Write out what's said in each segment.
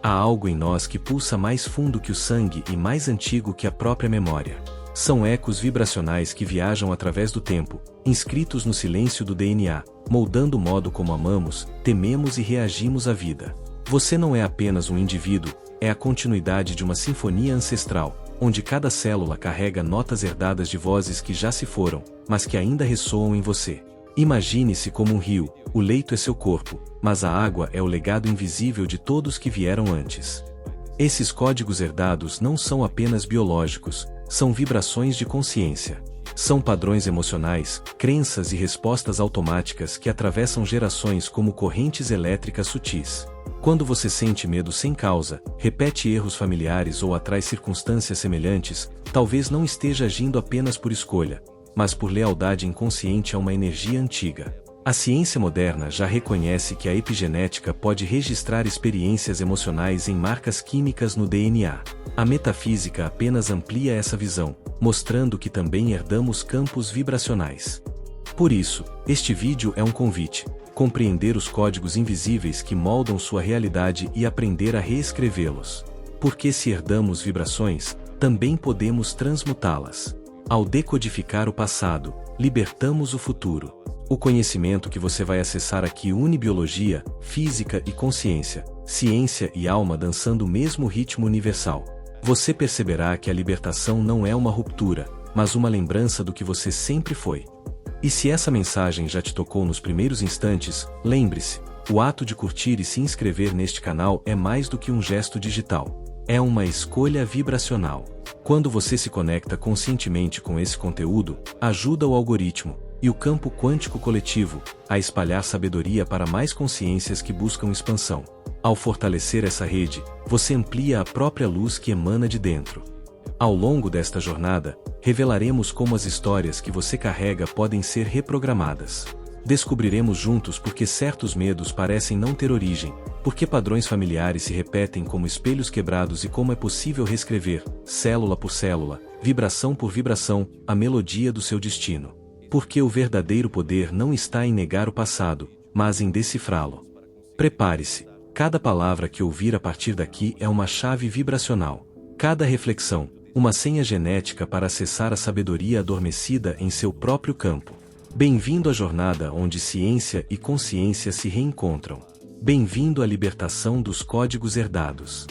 Há algo em nós que pulsa mais fundo que o sangue e mais antigo que a própria memória. São ecos vibracionais que viajam através do tempo, inscritos no silêncio do DNA, moldando o modo como amamos, tememos e reagimos à vida. Você não é apenas um indivíduo, é a continuidade de uma sinfonia ancestral, onde cada célula carrega notas herdadas de vozes que já se foram, mas que ainda ressoam em você. Imagine-se como um rio, o leito é seu corpo, mas a água é o legado invisível de todos que vieram antes. Esses códigos herdados não são apenas biológicos, são vibrações de consciência. São padrões emocionais, crenças e respostas automáticas que atravessam gerações como correntes elétricas sutis. Quando você sente medo sem causa, repete erros familiares ou atrai circunstâncias semelhantes, talvez não esteja agindo apenas por escolha, mas por lealdade inconsciente a uma energia antiga. A ciência moderna já reconhece que a epigenética pode registrar experiências emocionais em marcas químicas no DNA. A metafísica apenas amplia essa visão, mostrando que também herdamos campos vibracionais. Por isso, este vídeo é um convite: compreender os códigos invisíveis que moldam sua realidade e aprender a reescrevê-los. Porque se herdamos vibrações, também podemos transmutá-las. Ao decodificar o passado, libertamos o futuro. O conhecimento que você vai acessar aqui une biologia, física e consciência, ciência e alma dançando o mesmo ritmo universal. Você perceberá que a libertação não é uma ruptura, mas uma lembrança do que você sempre foi. E se essa mensagem já te tocou nos primeiros instantes, lembre-se, o ato de curtir e se inscrever neste canal é mais do que um gesto digital. É uma escolha vibracional. Quando você se conecta conscientemente com esse conteúdo, ajuda o algoritmo e o campo quântico coletivo a espalhar sabedoria para mais consciências que buscam expansão. Ao fortalecer essa rede, você amplia a própria luz que emana de dentro. Ao longo desta jornada, revelaremos como as histórias que você carrega podem ser reprogramadas. Descobriremos juntos por que certos medos parecem não ter origem, por que padrões familiares se repetem como espelhos quebrados e como é possível reescrever, célula por célula, vibração por vibração, a melodia do seu destino. Porque o verdadeiro poder não está em negar o passado, mas em decifrá-lo. Prepare-se. Cada palavra que ouvir a partir daqui é uma chave vibracional. Cada reflexão, uma senha genética para acessar a sabedoria adormecida em seu próprio campo. Bem-vindo à jornada onde ciência e consciência se reencontram. Bem-vindo à libertação dos códigos herdados.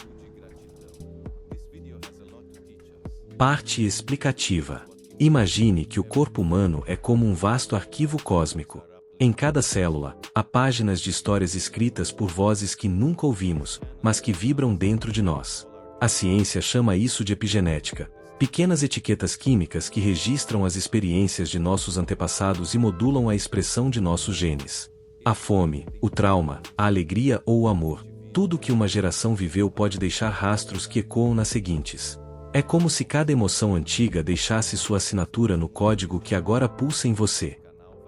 Parte explicativa. Imagine que o corpo humano é como um vasto arquivo cósmico. Em cada célula, há páginas de histórias escritas por vozes que nunca ouvimos, mas que vibram dentro de nós. A ciência chama isso de epigenética, pequenas etiquetas químicas que registram as experiências de nossos antepassados e modulam a expressão de nossos genes. A fome, o trauma, a alegria ou o amor, tudo que uma geração viveu pode deixar rastros que ecoam nas seguintes. É como se cada emoção antiga deixasse sua assinatura no código que agora pulsa em você.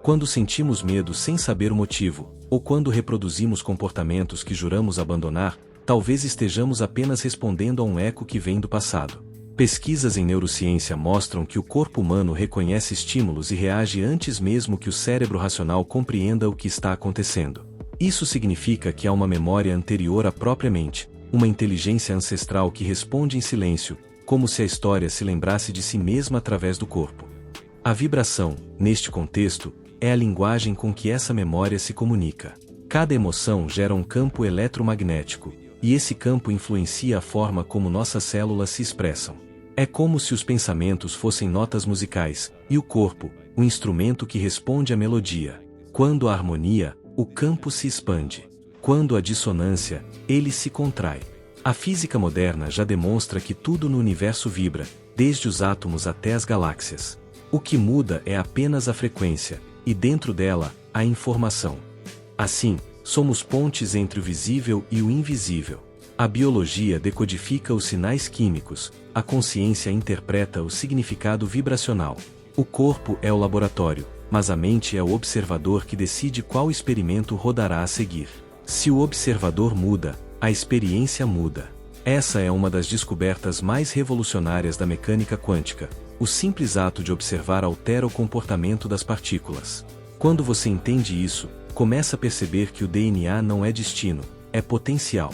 Quando sentimos medo sem saber o motivo, ou quando reproduzimos comportamentos que juramos abandonar, talvez estejamos apenas respondendo a um eco que vem do passado. Pesquisas em neurociência mostram que o corpo humano reconhece estímulos e reage antes mesmo que o cérebro racional compreenda o que está acontecendo. Isso significa que há uma memória anterior à própria mente, uma inteligência ancestral que responde em silêncio, como se a história se lembrasse de si mesma através do corpo. A vibração, neste contexto, é a linguagem com que essa memória se comunica. Cada emoção gera um campo eletromagnético, e esse campo influencia a forma como nossas células se expressam. É como se os pensamentos fossem notas musicais, e o corpo, o instrumento que responde à melodia. Quando há harmonia, o campo se expande. Quando há dissonância, ele se contrai. A física moderna já demonstra que tudo no universo vibra, desde os átomos até as galáxias. O que muda é apenas a frequência, e dentro dela, a informação. Assim, somos pontes entre o visível e o invisível. A biologia decodifica os sinais químicos, a consciência interpreta o significado vibracional. O corpo é o laboratório, mas a mente é o observador que decide qual experimento rodará a seguir. Se o observador muda, a experiência muda. Essa é uma das descobertas mais revolucionárias da mecânica quântica. O simples ato de observar altera o comportamento das partículas. Quando você entende isso, começa a perceber que o DNA não é destino, é potencial.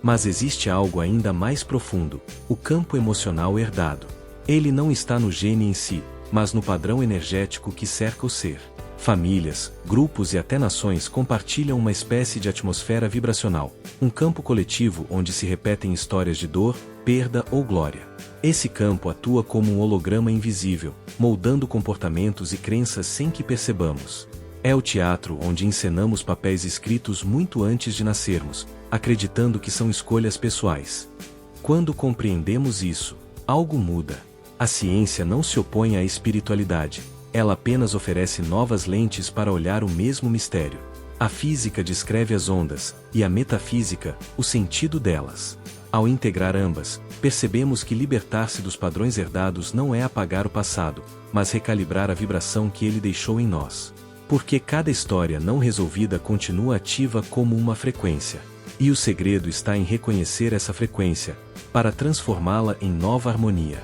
Mas existe algo ainda mais profundo: o campo emocional herdado. Ele não está no gene em si, mas no padrão energético que cerca o ser. Famílias, grupos e até nações compartilham uma espécie de atmosfera vibracional, um campo coletivo onde se repetem histórias de dor, perda ou glória. Esse campo atua como um holograma invisível, moldando comportamentos e crenças sem que percebamos. É o teatro onde encenamos papéis escritos muito antes de nascermos, acreditando que são escolhas pessoais. Quando compreendemos isso, algo muda. A ciência não se opõe à espiritualidade. Ela apenas oferece novas lentes para olhar o mesmo mistério. A física descreve as ondas, e a metafísica, o sentido delas. Ao integrar ambas, percebemos que libertar-se dos padrões herdados não é apagar o passado, mas recalibrar a vibração que ele deixou em nós. Porque cada história não resolvida continua ativa como uma frequência. E o segredo está em reconhecer essa frequência, para transformá-la em nova harmonia.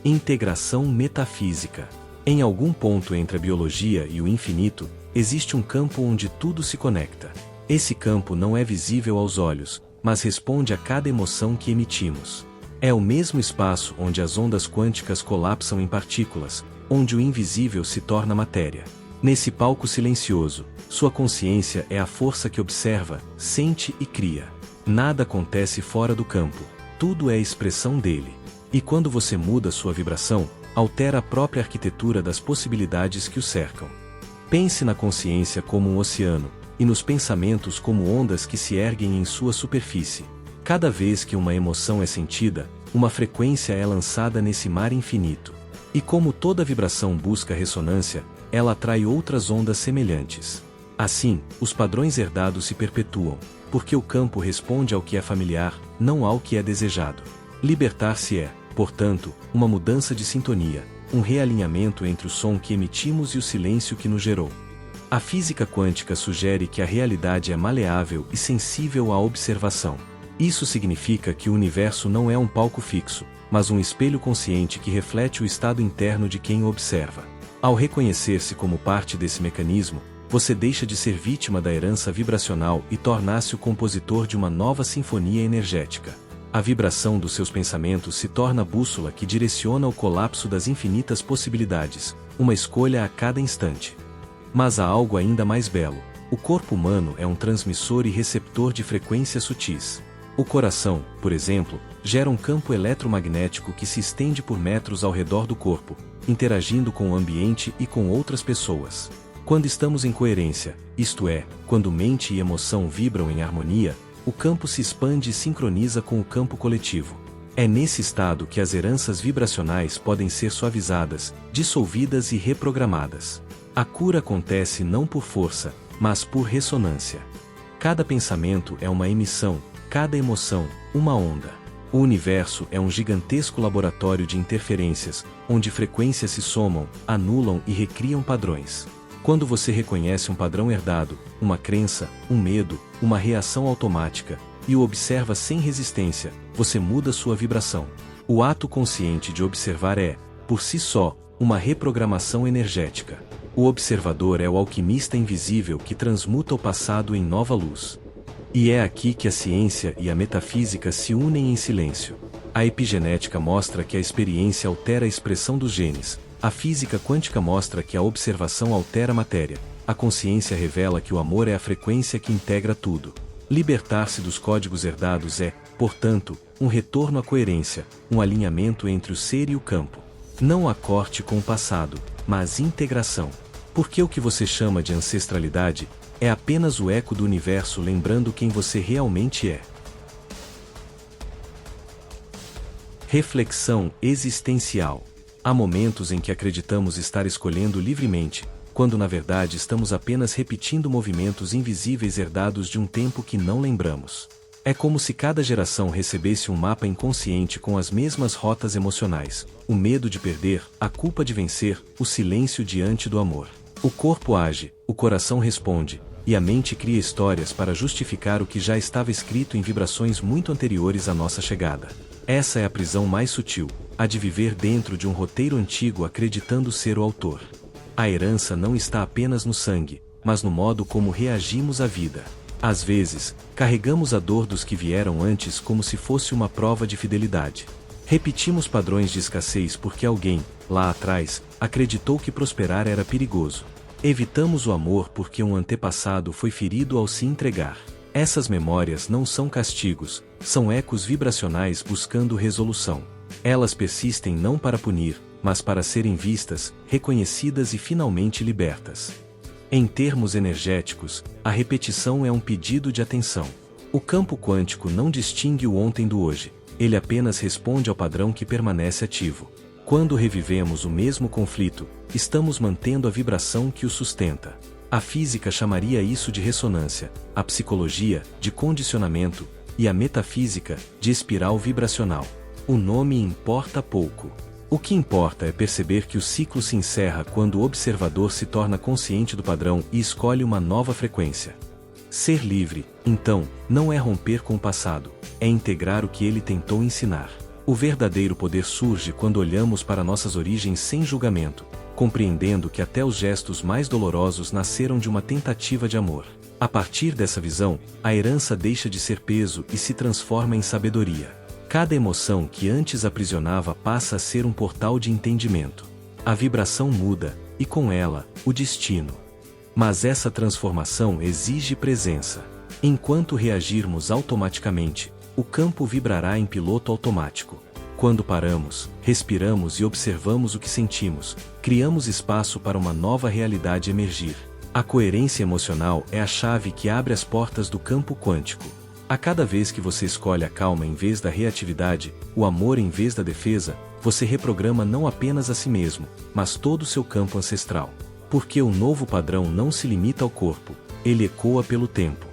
Integração metafísica. Em algum ponto entre a biologia e o infinito, existe um campo onde tudo se conecta. Esse campo não é visível aos olhos, mas responde a cada emoção que emitimos. É o mesmo espaço onde as ondas quânticas colapsam em partículas, onde o invisível se torna matéria. Nesse palco silencioso, sua consciência é a força que observa, sente e cria. Nada acontece fora do campo, tudo é expressão dele. E quando você muda sua vibração, altera a própria arquitetura das possibilidades que o cercam. Pense na consciência como um oceano, e nos pensamentos como ondas que se erguem em sua superfície. Cada vez que uma emoção é sentida, uma frequência é lançada nesse mar infinito. E como toda vibração busca ressonância, ela atrai outras ondas semelhantes. Assim, os padrões herdados se perpetuam, porque o campo responde ao que é familiar, não ao que é desejado. Libertar-se é, portanto, uma mudança de sintonia, um realinhamento entre o som que emitimos e o silêncio que nos gerou. A física quântica sugere que a realidade é maleável e sensível à observação. Isso significa que o universo não é um palco fixo, mas um espelho consciente que reflete o estado interno de quem o observa. Ao reconhecer-se como parte desse mecanismo, você deixa de ser vítima da herança vibracional e torna-se o compositor de uma nova sinfonia energética. A vibração dos seus pensamentos se torna a bússola que direciona o colapso das infinitas possibilidades, uma escolha a cada instante. Mas há algo ainda mais belo: o corpo humano é um transmissor e receptor de frequências sutis. O coração, por exemplo, gera um campo eletromagnético que se estende por metros ao redor do corpo, interagindo com o ambiente e com outras pessoas. Quando estamos em coerência, isto é, quando mente e emoção vibram em harmonia, o campo se expande e sincroniza com o campo coletivo. É nesse estado que as heranças vibracionais podem ser suavizadas, dissolvidas e reprogramadas. A cura acontece não por força, mas por ressonância. Cada pensamento é uma emissão, cada emoção, uma onda. O universo é um gigantesco laboratório de interferências, onde frequências se somam, anulam e recriam padrões. Quando você reconhece um padrão herdado, uma crença, um medo, uma reação automática, e o observa sem resistência, você muda sua vibração. O ato consciente de observar é, por si só, uma reprogramação energética. O observador é o alquimista invisível que transmuta o passado em nova luz. E é aqui que a ciência e a metafísica se unem em silêncio. A epigenética mostra que a experiência altera a expressão dos genes. A física quântica mostra que a observação altera a matéria. A consciência revela que o amor é a frequência que integra tudo. Libertar-se dos códigos herdados é, portanto, um retorno à coerência, um alinhamento entre o ser e o campo. Não há corte com o passado, mas integração. Porque o que você chama de ancestralidade é apenas o eco do universo lembrando quem você realmente é. Reflexão existencial. Há momentos em que acreditamos estar escolhendo livremente, quando na verdade estamos apenas repetindo movimentos invisíveis herdados de um tempo que não lembramos. É como se cada geração recebesse um mapa inconsciente com as mesmas rotas emocionais: o medo de perder, a culpa de vencer, o silêncio diante do amor. O corpo age, o coração responde, e a mente cria histórias para justificar o que já estava escrito em vibrações muito anteriores à nossa chegada. Essa é a prisão mais sutil, a de viver dentro de um roteiro antigo acreditando ser o autor. A herança não está apenas no sangue, mas no modo como reagimos à vida. Às vezes, carregamos a dor dos que vieram antes como se fosse uma prova de fidelidade. Repetimos padrões de escassez porque alguém, lá atrás, acreditou que prosperar era perigoso. Evitamos o amor porque um antepassado foi ferido ao se entregar. Essas memórias não são castigos, são ecos vibracionais buscando resolução. Elas persistem não para punir, mas para serem vistas, reconhecidas e finalmente libertas. Em termos energéticos, a repetição é um pedido de atenção. O campo quântico não distingue o ontem do hoje, ele apenas responde ao padrão que permanece ativo. Quando revivemos o mesmo conflito, estamos mantendo a vibração que o sustenta. A física chamaria isso de ressonância, a psicologia, de condicionamento, e a metafísica, de espiral vibracional. O nome importa pouco. O que importa é perceber que o ciclo se encerra quando o observador se torna consciente do padrão e escolhe uma nova frequência. Ser livre, então, não é romper com o passado, é integrar o que ele tentou ensinar. O verdadeiro poder surge quando olhamos para nossas origens sem julgamento, compreendendo que até os gestos mais dolorosos nasceram de uma tentativa de amor. A partir dessa visão, a herança deixa de ser peso e se transforma em sabedoria. Cada emoção que antes aprisionava passa a ser um portal de entendimento. A vibração muda, e com ela, o destino. Mas essa transformação exige presença. Enquanto reagirmos automaticamente, o campo vibrará em piloto automático. Quando paramos, respiramos e observamos o que sentimos, criamos espaço para uma nova realidade emergir. A coerência emocional é a chave que abre as portas do campo quântico. A cada vez que você escolhe a calma em vez da reatividade, o amor em vez da defesa, você reprograma não apenas a si mesmo, mas todo o seu campo ancestral. Porque o novo padrão não se limita ao corpo, ele ecoa pelo tempo.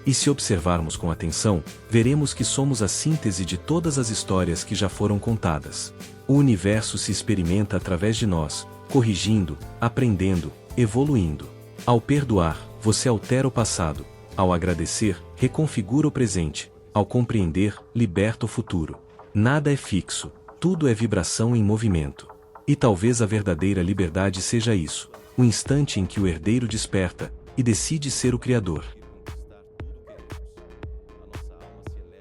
E se observarmos com atenção, veremos que somos a síntese de todas as histórias que já foram contadas. O universo se experimenta através de nós, corrigindo, aprendendo, evoluindo. Ao perdoar, você altera o passado. Ao agradecer, reconfigura o presente. Ao compreender, liberta o futuro. Nada é fixo, tudo é vibração em movimento. E talvez a verdadeira liberdade seja isso, o instante em que o herdeiro desperta e decide ser o criador.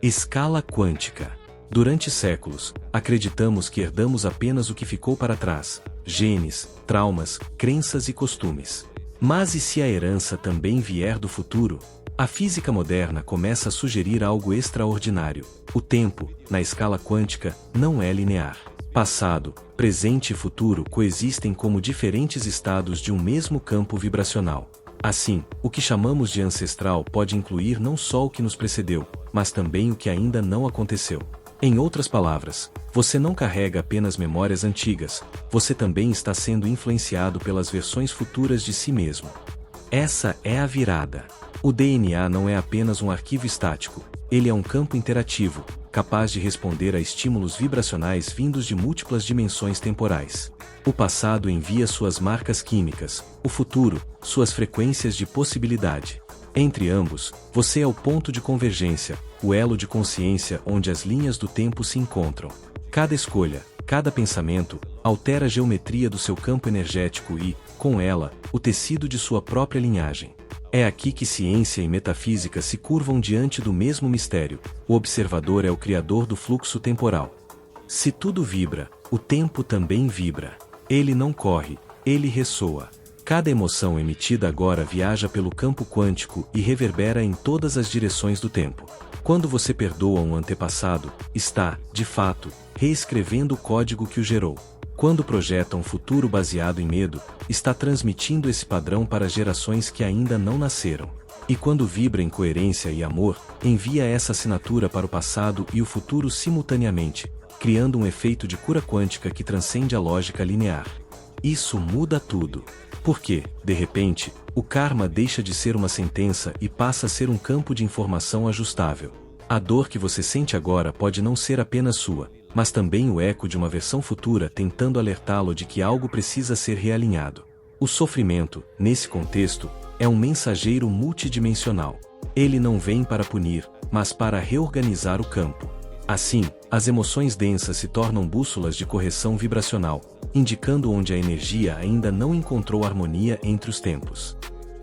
Escala quântica. Durante séculos, acreditamos que herdamos apenas o que ficou para trás: genes, traumas, crenças e costumes. Mas e se a herança também vier do futuro? A física moderna começa a sugerir algo extraordinário. O tempo, na escala quântica, não é linear. Passado, presente e futuro coexistem como diferentes estados de um mesmo campo vibracional. Assim, o que chamamos de ancestral pode incluir não só o que nos precedeu, mas também o que ainda não aconteceu. Em outras palavras, você não carrega apenas memórias antigas, você também está sendo influenciado pelas versões futuras de si mesmo. Essa é a virada. O DNA não é apenas um arquivo estático, ele é um campo interativo, capaz de responder a estímulos vibracionais vindos de múltiplas dimensões temporais. O passado envia suas marcas químicas, o futuro, suas frequências de possibilidade. Entre ambos, você é o ponto de convergência, o elo de consciência onde as linhas do tempo se encontram. Cada escolha, cada pensamento, altera a geometria do seu campo energético e, com ela, o tecido de sua própria linhagem. É aqui que ciência e metafísica se curvam diante do mesmo mistério: o observador é o criador do fluxo temporal. Se tudo vibra, o tempo também vibra. Ele não corre, ele ressoa. Cada emoção emitida agora viaja pelo campo quântico e reverbera em todas as direções do tempo. Quando você perdoa um antepassado, está, de fato, reescrevendo o código que o gerou. Quando projeta um futuro baseado em medo, está transmitindo esse padrão para gerações que ainda não nasceram. E quando vibra em coerência e amor, envia essa assinatura para o passado e o futuro simultaneamente, criando um efeito de cura quântica que transcende a lógica linear. Isso muda tudo. Porque, de repente, o karma deixa de ser uma sentença e passa a ser um campo de informação ajustável. A dor que você sente agora pode não ser apenas sua, mas também o eco de uma versão futura tentando alertá-lo de que algo precisa ser realinhado. O sofrimento, nesse contexto, é um mensageiro multidimensional. Ele não vem para punir, mas para reorganizar o campo. Assim, as emoções densas se tornam bússolas de correção vibracional, indicando onde a energia ainda não encontrou harmonia entre os tempos.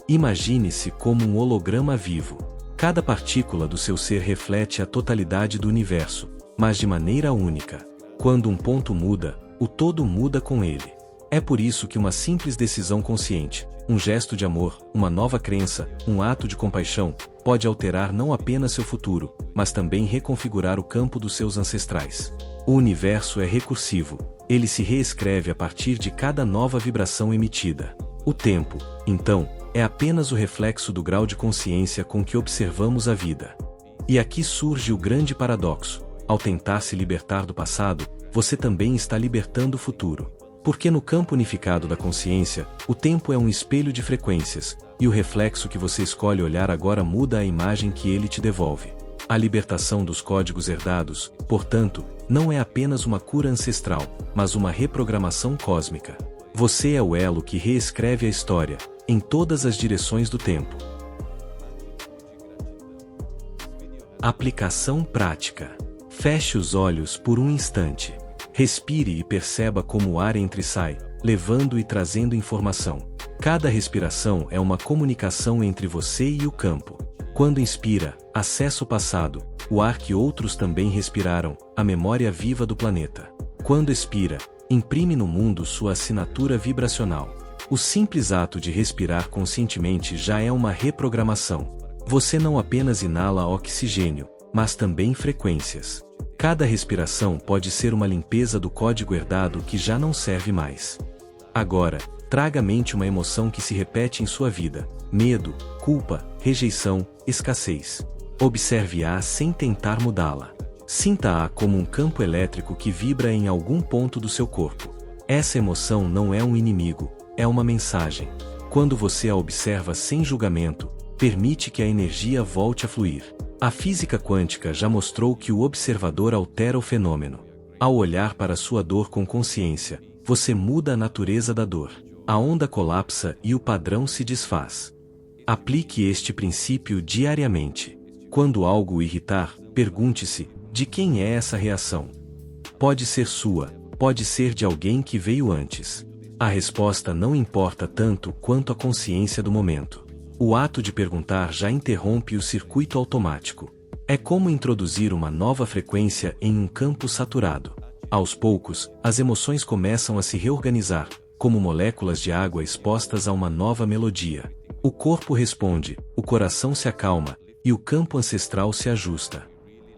Imagine-se como um holograma vivo. Cada partícula do seu ser reflete a totalidade do universo, mas de maneira única. Quando um ponto muda, o todo muda com ele. É por isso que uma simples decisão consciente, um gesto de amor, uma nova crença, um ato de compaixão, pode alterar não apenas seu futuro, mas também reconfigurar o campo dos seus ancestrais. O universo é recursivo, ele se reescreve a partir de cada nova vibração emitida. O tempo, então, é apenas o reflexo do grau de consciência com que observamos a vida. E aqui surge o grande paradoxo: ao tentar se libertar do passado, você também está libertando o futuro. Porque no campo unificado da consciência, o tempo é um espelho de frequências, e o reflexo que você escolhe olhar agora muda a imagem que ele te devolve. A libertação dos códigos herdados, portanto, não é apenas uma cura ancestral, mas uma reprogramação cósmica. Você é o elo que reescreve a história, em todas as direções do tempo. Aplicação prática. Feche os olhos por um instante. Respire e perceba como o ar entra e sai, levando e trazendo informação. Cada respiração é uma comunicação entre você e o campo. Quando inspira, acessa o passado, o ar que outros também respiraram, a memória viva do planeta. Quando expira, imprime no mundo sua assinatura vibracional. O simples ato de respirar conscientemente já é uma reprogramação. Você não apenas inala oxigênio, mas também frequências. Cada respiração pode ser uma limpeza do código herdado que já não serve mais. Agora, traga à mente uma emoção que se repete em sua vida: medo, culpa, rejeição, escassez. Observe-a sem tentar mudá-la. Sinta-a como um campo elétrico que vibra em algum ponto do seu corpo. Essa emoção não é um inimigo, é uma mensagem. Quando você a observa sem julgamento, permite que a energia volte a fluir. A física quântica já mostrou que o observador altera o fenômeno. Ao olhar para sua dor com consciência, você muda a natureza da dor. A onda colapsa e o padrão se desfaz. Aplique este princípio diariamente. Quando algo o irritar, pergunte-se: de quem é essa reação? Pode ser sua, pode ser de alguém que veio antes. A resposta não importa tanto quanto a consciência do momento. O ato de perguntar já interrompe o circuito automático. É como introduzir uma nova frequência em um campo saturado. Aos poucos, as emoções começam a se reorganizar, como moléculas de água expostas a uma nova melodia. O corpo responde, o coração se acalma, e o campo ancestral se ajusta.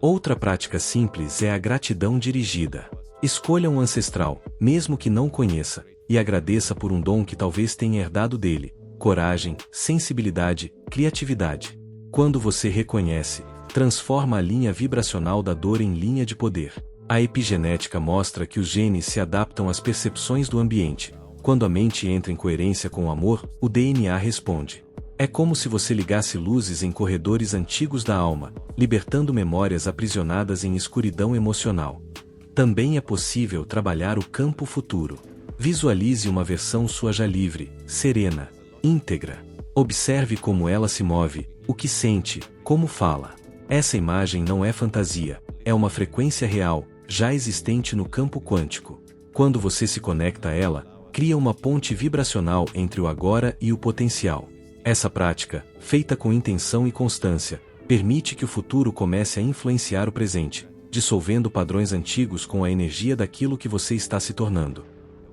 Outra prática simples é a gratidão dirigida. Escolha um ancestral, mesmo que não conheça, e agradeça por um dom que talvez tenha herdado dele: coragem, sensibilidade, criatividade. Quando você reconhece, transforma a linha vibracional da dor em linha de poder. A epigenética mostra que os genes se adaptam às percepções do ambiente. Quando a mente entra em coerência com o amor, o DNA responde. É como se você ligasse luzes em corredores antigos da alma, libertando memórias aprisionadas em escuridão emocional. Também é possível trabalhar o campo futuro. Visualize uma versão sua já livre, serena, íntegra. Observe como ela se move, o que sente, como fala. Essa imagem não é fantasia, é uma frequência real, já existente no campo quântico. Quando você se conecta a ela, cria uma ponte vibracional entre o agora e o potencial. Essa prática, feita com intenção e constância, permite que o futuro comece a influenciar o presente, dissolvendo padrões antigos com a energia daquilo que você está se tornando.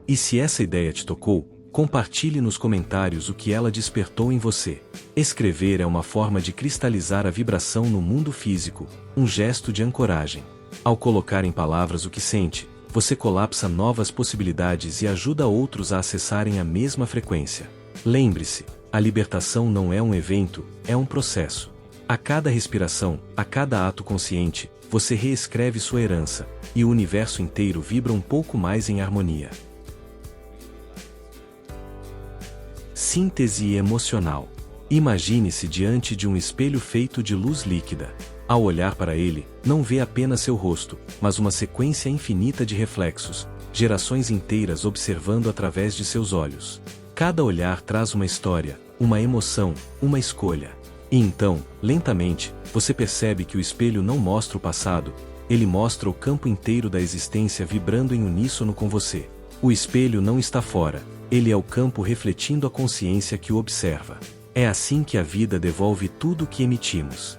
E se essa ideia te tocou, compartilhe nos comentários o que ela despertou em você. Escrever é uma forma de cristalizar a vibração no mundo físico, um gesto de ancoragem. Ao colocar em palavras o que sente, você colapsa novas possibilidades e ajuda outros a acessarem a mesma frequência. Lembre-se, a libertação não é um evento, é um processo. A cada respiração, a cada ato consciente, você reescreve sua herança, e o universo inteiro vibra um pouco mais em harmonia. Síntese emocional. Imagine-se diante de um espelho feito de luz líquida. Ao olhar para ele, não vê apenas seu rosto, mas uma sequência infinita de reflexos, gerações inteiras observando através de seus olhos. Cada olhar traz uma história, uma emoção, uma escolha. E então, lentamente, você percebe que o espelho não mostra o passado, ele mostra o campo inteiro da existência vibrando em uníssono com você. O espelho não está fora, ele é o campo refletindo a consciência que o observa. É assim que a vida devolve tudo o que emitimos.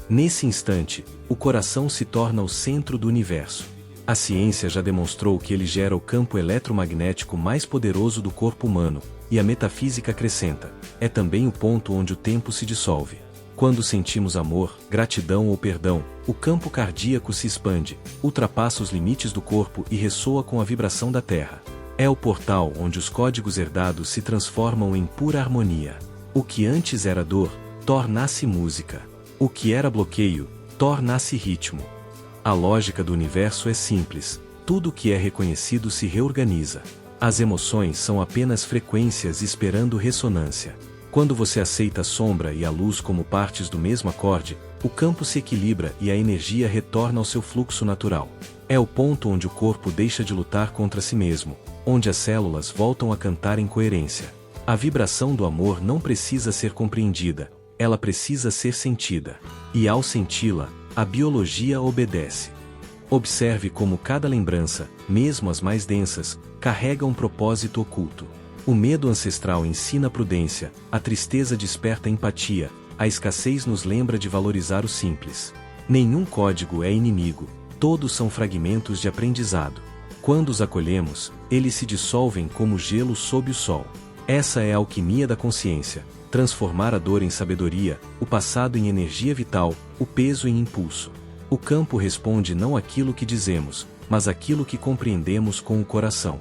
Nesse instante, o coração se torna o centro do universo. A ciência já demonstrou que ele gera o campo eletromagnético mais poderoso do corpo humano, e a metafísica acrescenta: é também o ponto onde o tempo se dissolve. Quando sentimos amor, gratidão ou perdão, o campo cardíaco se expande, ultrapassa os limites do corpo e ressoa com a vibração da Terra. É o portal onde os códigos herdados se transformam em pura harmonia. O que antes era dor, torna-se música. O que era bloqueio, torna-se ritmo. A lógica do universo é simples: tudo que é reconhecido se reorganiza. As emoções são apenas frequências esperando ressonância. Quando você aceita a sombra e a luz como partes do mesmo acorde, o campo se equilibra e a energia retorna ao seu fluxo natural. É o ponto onde o corpo deixa de lutar contra si mesmo, onde as células voltam a cantar em coerência. A vibração do amor não precisa ser compreendida, ela precisa ser sentida. E ao senti-la, a biologia obedece. Observe como cada lembrança, mesmo as mais densas, carrega um propósito oculto. O medo ancestral ensina prudência, a tristeza desperta empatia, a escassez nos lembra de valorizar o simples. Nenhum código é inimigo, todos são fragmentos de aprendizado. Quando os acolhemos, eles se dissolvem como gelo sob o sol. Essa é a alquimia da consciência: transformar a dor em sabedoria, o passado em energia vital, o peso em impulso. O campo responde não àquilo que dizemos, mas àquilo que compreendemos com o coração.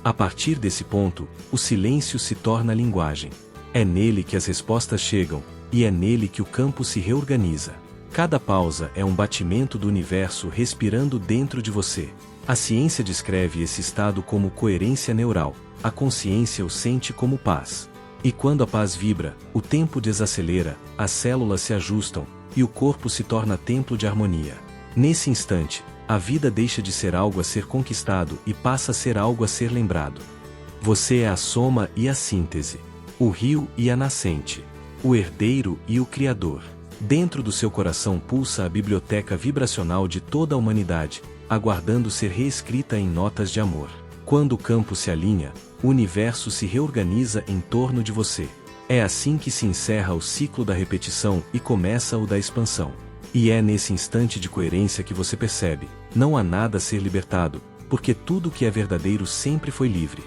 A partir desse ponto, o silêncio se torna linguagem. É nele que as respostas chegam, e é nele que o campo se reorganiza. Cada pausa é um batimento do universo respirando dentro de você. A ciência descreve esse estado como coerência neural, a consciência o sente como paz. E quando a paz vibra, o tempo desacelera, as células se ajustam, e o corpo se torna templo de harmonia. Nesse instante, a vida deixa de ser algo a ser conquistado e passa a ser algo a ser lembrado. Você é a soma e a síntese, o rio e a nascente, o herdeiro e o criador. Dentro do seu coração pulsa a biblioteca vibracional de toda a humanidade, aguardando ser reescrita em notas de amor. Quando o campo se alinha, o universo se reorganiza em torno de você. É assim que se encerra o ciclo da repetição e começa o da expansão. E é nesse instante de coerência que você percebe: não há nada a ser libertado, porque tudo que é verdadeiro sempre foi livre.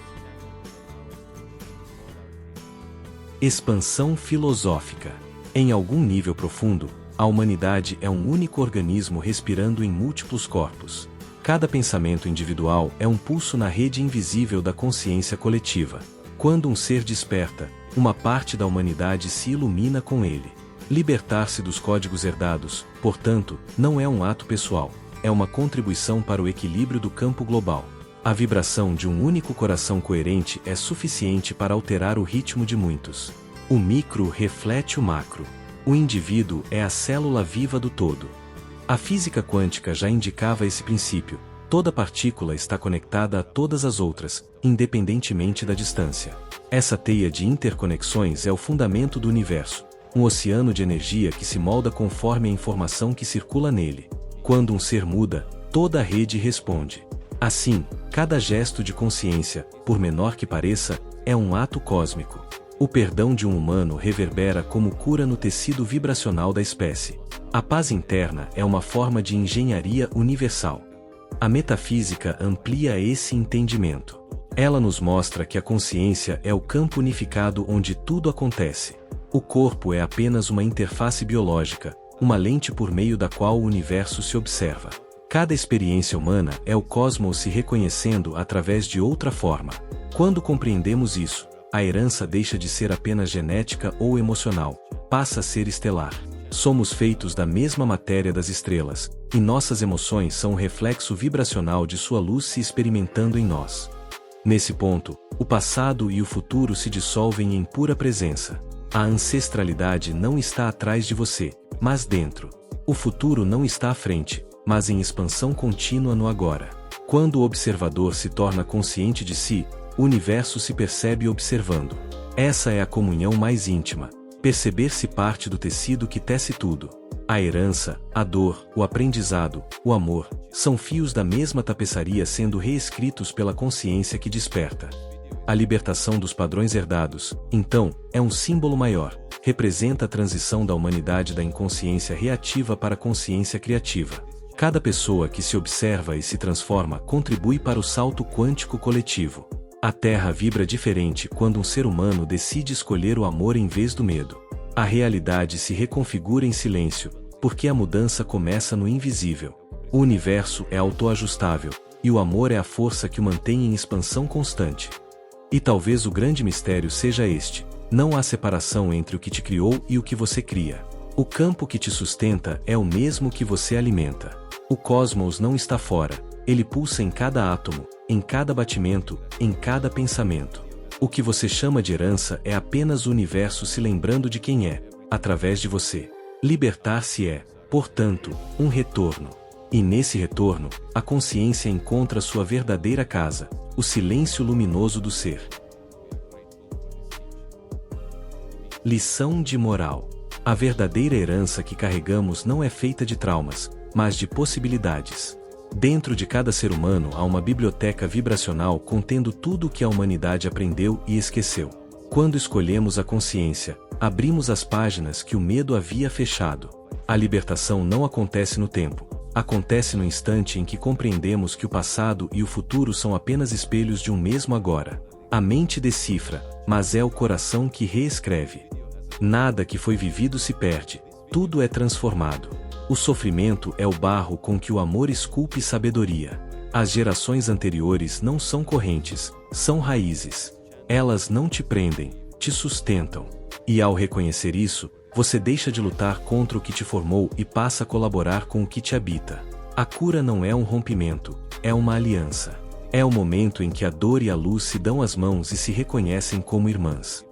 Expansão filosófica. Em algum nível profundo, a humanidade é um único organismo respirando em múltiplos corpos. Cada pensamento individual é um pulso na rede invisível da consciência coletiva. Quando um ser desperta, uma parte da humanidade se ilumina com ele. Libertar-se dos códigos herdados, portanto, não é um ato pessoal, é uma contribuição para o equilíbrio do campo global. A vibração de um único coração coerente é suficiente para alterar o ritmo de muitos. O micro reflete o macro. O indivíduo é a célula viva do todo. A física quântica já indicava esse princípio: toda partícula está conectada a todas as outras, independentemente da distância. Essa teia de interconexões é o fundamento do universo, um oceano de energia que se molda conforme a informação que circula nele. Quando um ser muda, toda a rede responde. Assim, cada gesto de consciência, por menor que pareça, é um ato cósmico. O perdão de um humano reverbera como cura no tecido vibracional da espécie. A paz interna é uma forma de engenharia universal. A metafísica amplia esse entendimento. Ela nos mostra que a consciência é o campo unificado onde tudo acontece. O corpo é apenas uma interface biológica, uma lente por meio da qual o universo se observa. Cada experiência humana é o cosmos se reconhecendo através de outra forma. Quando compreendemos isso, a herança deixa de ser apenas genética ou emocional, passa a ser estelar. Somos feitos da mesma matéria das estrelas, e nossas emoções são o reflexo vibracional de sua luz se experimentando em nós. Nesse ponto, o passado e o futuro se dissolvem em pura presença. A ancestralidade não está atrás de você, mas dentro. O futuro não está à frente, mas em expansão contínua no agora. Quando o observador se torna consciente de si, o universo se percebe observando. Essa é a comunhão mais íntima, perceber-se parte do tecido que tece tudo. A herança, a dor, o aprendizado, o amor, são fios da mesma tapeçaria sendo reescritos pela consciência que desperta. a libertação dos padrões herdados, então, é um símbolo maior. Representa a transição da humanidade da inconsciência reativa para a consciência criativa. Cada pessoa que se observa e se transforma contribui para o salto quântico coletivo. A Terra vibra diferente quando um ser humano decide escolher o amor em vez do medo. A realidade se reconfigura em silêncio, porque a mudança começa no invisível. O universo é autoajustável, e o amor é a força que o mantém em expansão constante. E talvez o grande mistério seja este: não há separação entre o que te criou e o que você cria. O campo que te sustenta é o mesmo que você alimenta. O cosmos não está fora, ele pulsa em cada átomo, em cada batimento, em cada pensamento. O que você chama de herança é apenas o universo se lembrando de quem é, através de você. Libertar-se é, portanto, um retorno. E nesse retorno, a consciência encontra sua verdadeira casa, o silêncio luminoso do ser. Lição de moral. A verdadeira herança que carregamos não é feita de traumas, mas de possibilidades. Dentro de cada ser humano há uma biblioteca vibracional contendo tudo o que a humanidade aprendeu e esqueceu. Quando escolhemos a consciência, abrimos as páginas que o medo havia fechado. A libertação não acontece no tempo, acontece no instante em que compreendemos que o passado e o futuro são apenas espelhos de um mesmo agora. A mente decifra, mas é o coração que reescreve. Nada que foi vivido se perde, tudo é transformado. O sofrimento é o barro com que o amor esculpe sabedoria. As gerações anteriores não são correntes, são raízes. Elas não te prendem, te sustentam. E ao reconhecer isso, você deixa de lutar contra o que te formou e passa a colaborar com o que te habita. A cura não é um rompimento, é uma aliança. É o momento em que a dor e a luz se dão as mãos e se reconhecem como irmãs.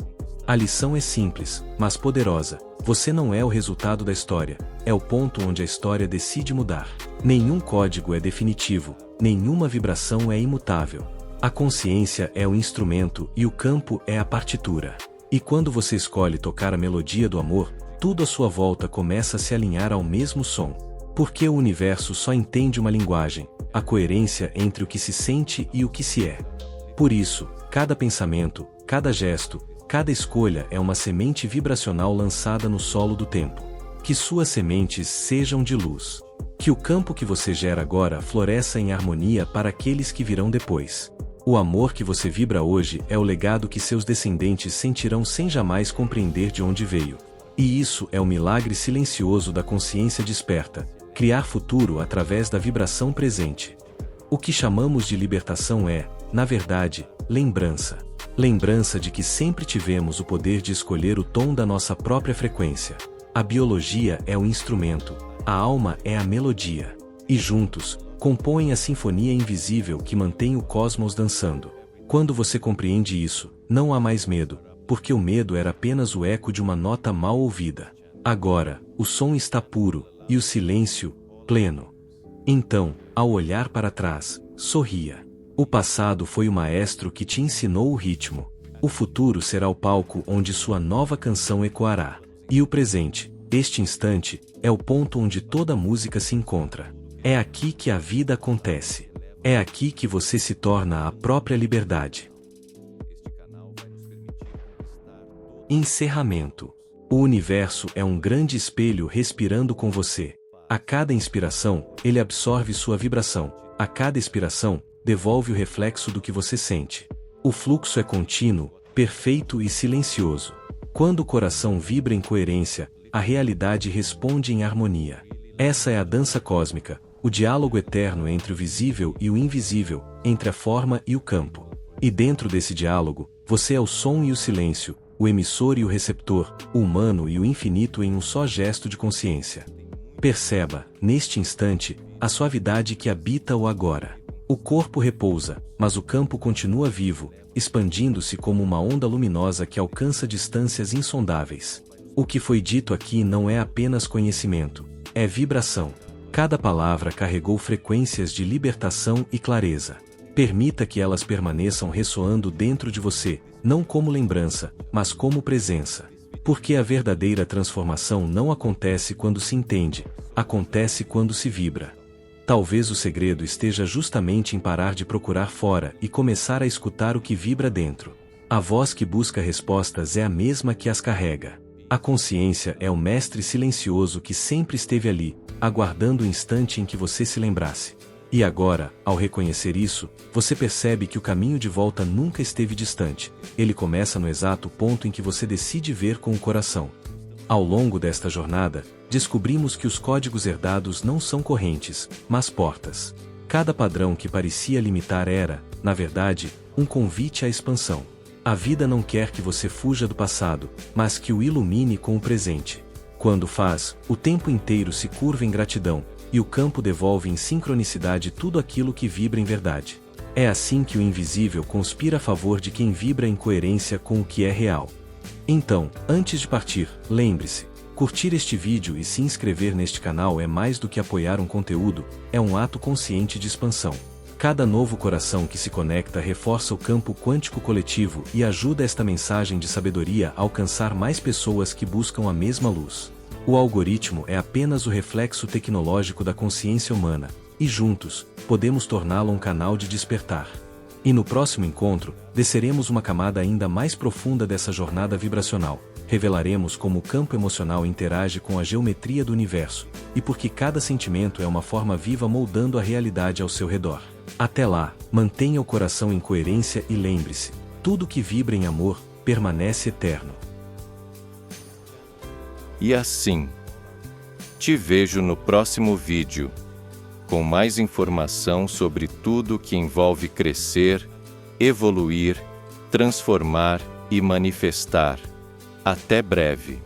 A lição é simples, mas poderosa. Você não é o resultado da história, é o ponto onde a história decide mudar. Nenhum código é definitivo, nenhuma vibração é imutável. A consciência é o instrumento e o campo é a partitura. E quando você escolhe tocar a melodia do amor, tudo à sua volta começa a se alinhar ao mesmo som. Porque o universo só entende uma linguagem, a coerência entre o que se sente e o que se é. Por isso, cada pensamento, cada gesto, cada escolha é uma semente vibracional lançada no solo do tempo. Que suas sementes sejam de luz. Que o campo que você gera agora floresça em harmonia para aqueles que virão depois. O amor que você vibra hoje é o legado que seus descendentes sentirão sem jamais compreender de onde veio. E isso é o milagre silencioso da consciência desperta, criar futuro através da vibração presente. O que chamamos de libertação é, na verdade, lembrança. Lembrança de que sempre tivemos o poder de escolher o tom da nossa própria frequência. A biologia é o instrumento, a alma é a melodia. E juntos, compõem a sinfonia invisível que mantém o cosmos dançando. Quando você compreende isso, não há mais medo, porque o medo era apenas o eco de uma nota mal ouvida. Agora, o som está puro, e o silêncio, pleno. Então, ao olhar para trás, sorria. O passado foi o maestro que te ensinou o ritmo. O futuro será o palco onde sua nova canção ecoará. E o presente, este instante, é o ponto onde toda música se encontra. É aqui que a vida acontece. É aqui que você se torna a própria liberdade. Encerramento. O universo é um grande espelho respirando com você. A cada inspiração, ele absorve sua vibração. A cada expiração, devolve o reflexo do que você sente. O fluxo é contínuo, perfeito e silencioso. Quando o coração vibra em coerência, a realidade responde em harmonia. Essa é a dança cósmica, o diálogo eterno entre o visível e o invisível, entre a forma e o campo. E dentro desse diálogo, você é o som e o silêncio, o emissor e o receptor, o humano e o infinito em um só gesto de consciência. Perceba, neste instante, a suavidade que habita o agora. O corpo repousa, mas o campo continua vivo, expandindo-se como uma onda luminosa que alcança distâncias insondáveis. O que foi dito aqui não é apenas conhecimento, é vibração. Cada palavra carregou frequências de libertação e clareza. Permita que elas permaneçam ressoando dentro de você, não como lembrança, mas como presença. Porque a verdadeira transformação não acontece quando se entende, acontece quando se vibra. Talvez o segredo esteja justamente em parar de procurar fora e começar a escutar o que vibra dentro. A voz que busca respostas é a mesma que as carrega. A consciência é o mestre silencioso que sempre esteve ali, aguardando o instante em que você se lembrasse. E agora, ao reconhecer isso, você percebe que o caminho de volta nunca esteve distante. Ele começa no exato ponto em que você decide ver com o coração. Ao longo desta jornada, descobrimos que os códigos herdados não são correntes, mas portas. Cada padrão que parecia limitar era, na verdade, um convite à expansão. A vida não quer que você fuja do passado, mas que o ilumine com o presente. Quando faz, o tempo inteiro se curva em gratidão, e o campo devolve em sincronicidade tudo aquilo que vibra em verdade. É assim que o invisível conspira a favor de quem vibra em coerência com o que é real. Então, antes de partir, lembre-se, curtir este vídeo e se inscrever neste canal é mais do que apoiar um conteúdo, é um ato consciente de expansão. Cada novo coração que se conecta reforça o campo quântico coletivo e ajuda esta mensagem de sabedoria a alcançar mais pessoas que buscam a mesma luz. O algoritmo é apenas o reflexo tecnológico da consciência humana, e juntos, podemos torná-lo um canal de despertar. E no próximo encontro, desceremos uma camada ainda mais profunda dessa jornada vibracional. Revelaremos como o campo emocional interage com a geometria do universo, e por que cada sentimento é uma forma viva moldando a realidade ao seu redor. Até lá, mantenha o coração em coerência e lembre-se, tudo que vibra em amor, permanece eterno. E assim, te vejo no próximo vídeo, com mais informação sobre tudo que envolve crescer, evoluir, transformar e manifestar. Até breve!